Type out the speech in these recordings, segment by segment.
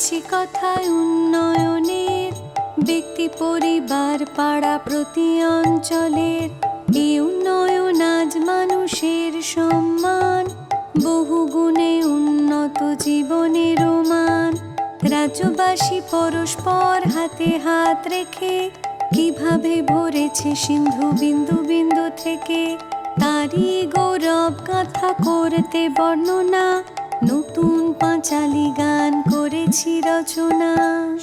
শুনেছি কথায় উন্নয়নের, ব্যক্তি পরিবার পাড়া প্রতি অঞ্চলের এই উন্নয়ন আজ মানুষের সম্মান, বহু গুণে উন্নত জীবনের মান। রাজ্যবাসী পরস্পর হাতে হাত রেখে কিভাবে ভরেছে সিন্ধু বিন্দু বিন্দু থেকে, তারই গৌরব গাথা করতে বর্ণনা নতুন পাঁচালী গান করেছি রচনা।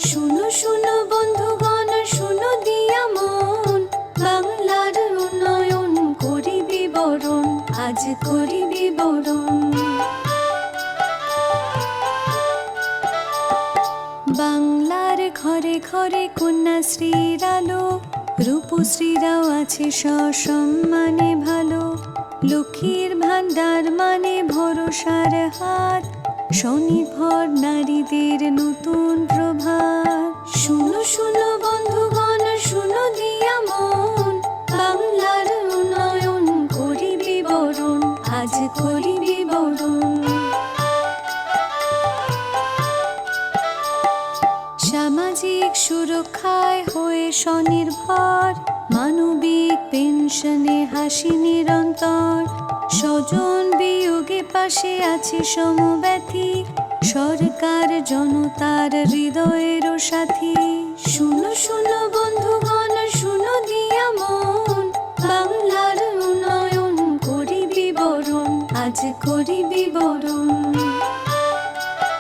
শুনো শুনো বন্ধুগণ, শুনো দিয়া মন, বাংলার উন্নয়ন করি বিবরণ, আজ করি বিবরণ। বাংলার ঘরে ঘরে কন্যাশ্রীর আলো, রূপশ্রীরাও আছে সসম্মানে ভালো। লক্ষ্মীর ভান্ডার মানে ভরসার হাত, স্বনির্ভর নারীদের নতুন প্রভাত। শুনো শুনো বন্ধুগণ, শুনো দিয়া মন, বাংলার উন্নয়ন করি বিবরণ, আজ করি বিবরণ। সামাজিক সুরক্ষায় হয়ে স্বনির্ভর, মানবিক পেনশনে হাসি নিরন্তর। স্বজন বিয়োগে পাশে আছে সমব্যথী, সরকার জনতার হৃদয়ের সাথী। শুনো শুনো বন্ধুগণ, শুনো দিয়া মন, বাংলার উন্নয়ন করি বিবরণ, আজ করি বিবরণ।